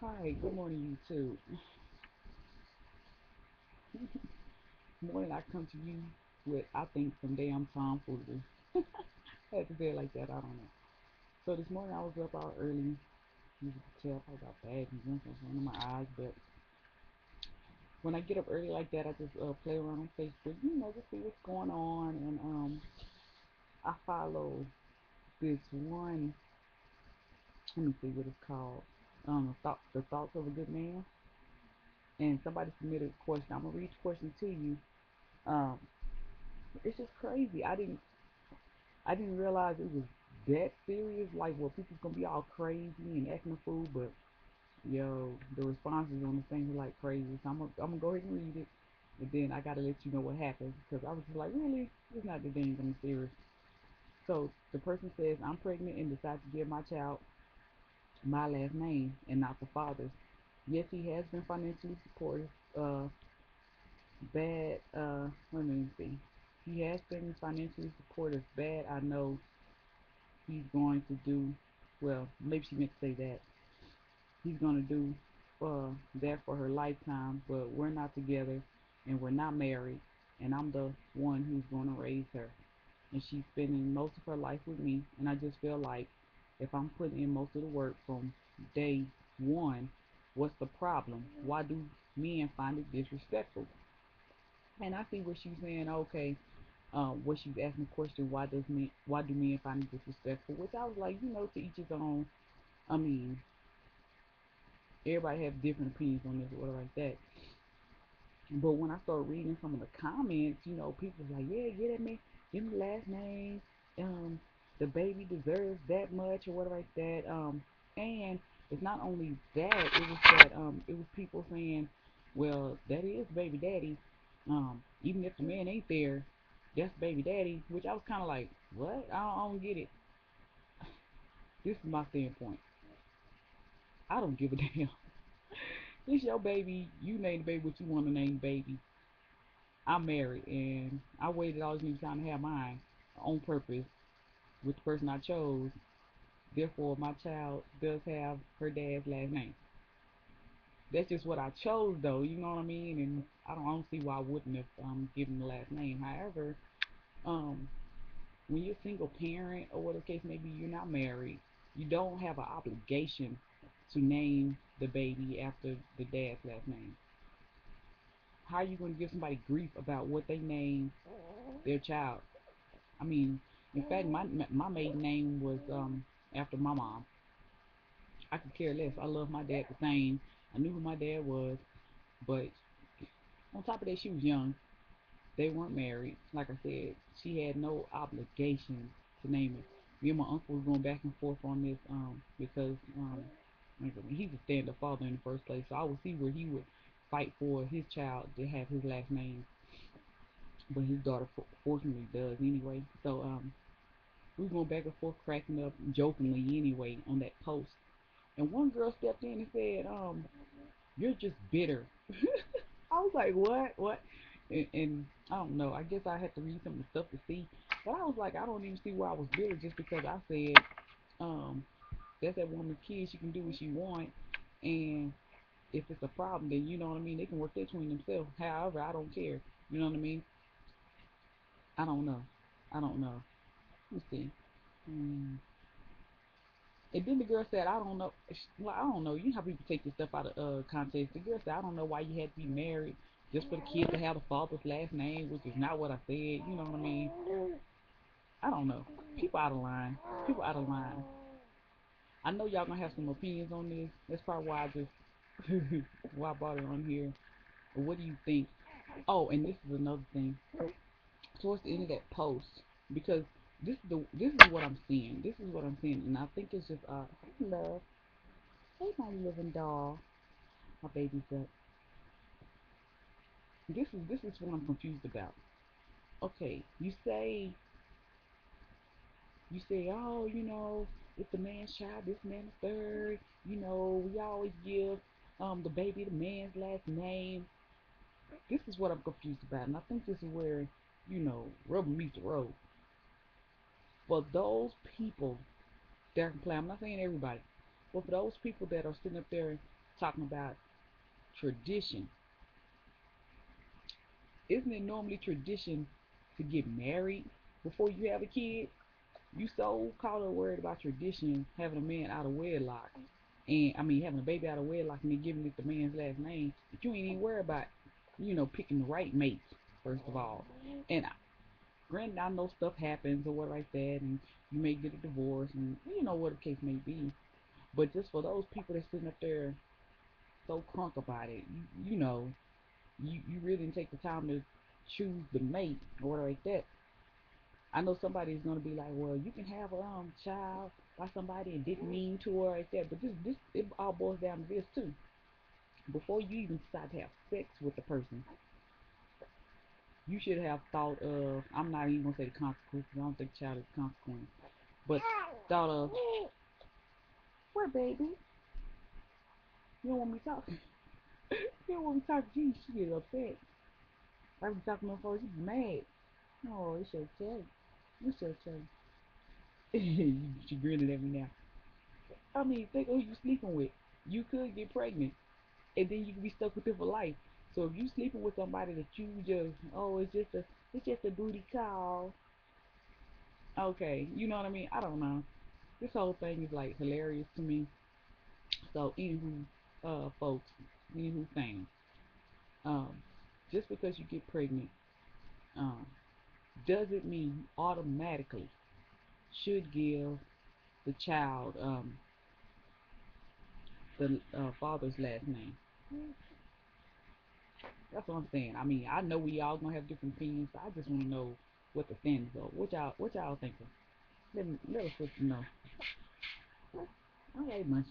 Hi, good morning, YouTube. Morning, I come to you with, I think, some damn tomfoolery. I had to say it like that, I don't know. So this morning, I was up all early. You can tell I got bad vision in my eyes, but when I get up early like that, I just play around on Facebook, just see what's going on. And I follow this one, let me see what it's called, the Thoughts of a Good Man. And somebody submitted a question. I'm going to read the question to you. Um, it's just crazy. I didn't realize it was that serious. Like, well, people's gonna be all crazy and acting a fool, but yo, the responses on the thing were like crazy. So I'm gonna go ahead and read it, and then I gotta let you know what happened because I was just like, really, it's not that dang gonna be serious. So the person says, I'm pregnant and decide to give my child my last name and not the father's. Yes, he has been financially supportive. Let me see. He has been financially supportive. Bad, I know he's going to do, well, maybe she meant to say that he's going to do that for her lifetime, but we're not together and we're not married, and I'm the one who's going to raise her. And she's spending most of her life with me, and I just feel like if I'm putting in most of the work from day one, what's the problem? Why do men find it disrespectful? And I see what she's saying. Okay, what she's asking the question, why do men find it disrespectful? Which I was like, to each his own. I mean, everybody have different opinions on this or whatever like that. But when I started reading some of the comments, people was like, yeah, get at me, give me the last name. Um, the baby deserves that much or whatever like that. And it's not only that, it was people saying, well, that is baby daddy. Even if the man ain't there, that's baby daddy. Which I was kind of like, what? I don't get it. This is my standpoint. I don't give a damn. It's your baby. You name the baby what you want to name the baby. I'm married and I waited all this new time to have mine on purpose with the person I chose. Therefore, my child does have her dad's last name. That's just what I chose, though. You know what I mean? And I don't see why I wouldn't have given the last name. However, um, when you're a single parent or whatever case, maybe you're not married, you don't have an obligation to name the baby after the dad's last name. How are you going to give somebody grief about what they name their child? I mean, in fact, my maiden name was after my mom. I could care less. I love my dad the same. I knew who my dad was, but on top of that, she was young. They weren't married. Like I said, she had no obligation to name it. Me and my uncle was going back and forth on this because like, he's a stand-up father in the first place, so I would see where he would fight for his child to have his last name, but his daughter fortunately does anyway. So we were going back and forth, cracking up jokingly anyway on that post. And one girl stepped in and said, "You're just bitter." I was like, "What? What?" And I don't know. I guess I had to read some of the stuff to see. But I was like, I don't even see why I was bitter just because I said, um, that's that woman's kid. She can do what she want. And if it's a problem, then you know what I mean. They can work that between themselves. However, I don't care. You know what I mean? I don't know. I don't know. Let's see. Hmm. And then the girl said, I don't know. Well, I don't know. You know how people take this stuff out of context. The girl said, I don't know why you had to be married just for the kid to have the father's last name, which is not what I said. You know what I mean? I don't know. People out of line. People out of line. I know y'all gonna have some opinions on this. That's probably why I just why I brought it on here. But what do you think? Oh, and this is another thing. Towards the end of that post, because this is what I'm seeing. This is what I'm seeing, and I think it's just love. Hey, my living doll. My baby's up. This is what I'm confused about. Okay, you say, oh, it's the man's child, this man the third. We always give the baby the man's last name. This is what I'm confused about, and I think this is where rubber meets the road. For those people that can play, I'm not saying everybody, but for those people that are sitting up there, talking about tradition. Isn't it normally tradition to get married before you have a kid? You so caught up worried about tradition, having a man out of wedlock, and I mean having a baby out of wedlock and then giving it the man's last name, that you ain't even worried about, picking the right mate first of all. And granted, I know stuff happens or what like that, and you may get a divorce, and what the case may be. But just for those people that's sitting up there so crunk about it, you really didn't take the time to choose the mate or whatever like that. I know somebody's gonna be like, well, you can have a child by somebody and didn't mean to or like that. But this it all boils down to this too. Before you even decide to have sex with the person, you should have thought of. I'm not even gonna say the consequences. I don't think child is a consequence, but thought of where, baby. You don't want me talking. You don't want me talking to you. She get upset. I be talking to her before she be mad. Oh, it's your turn. It's your turn. She grinning at me now. I mean, think of who you sleeping with. You could get pregnant, and then you could be stuck with it for life. So if you sleeping with somebody that you just, oh, it's just a booty call. Okay, you know what I mean? I don't know. This whole thing is like hilarious to me. So anywho, folks, anywho, fans, um, just because you get pregnant, um, doesn't mean you automatically should give the child the father's last name. That's what I'm saying. I mean, I know we all gonna have different opinions, but I just want to know what the fans are. What y'all thinking? Let us know. All right, Munch.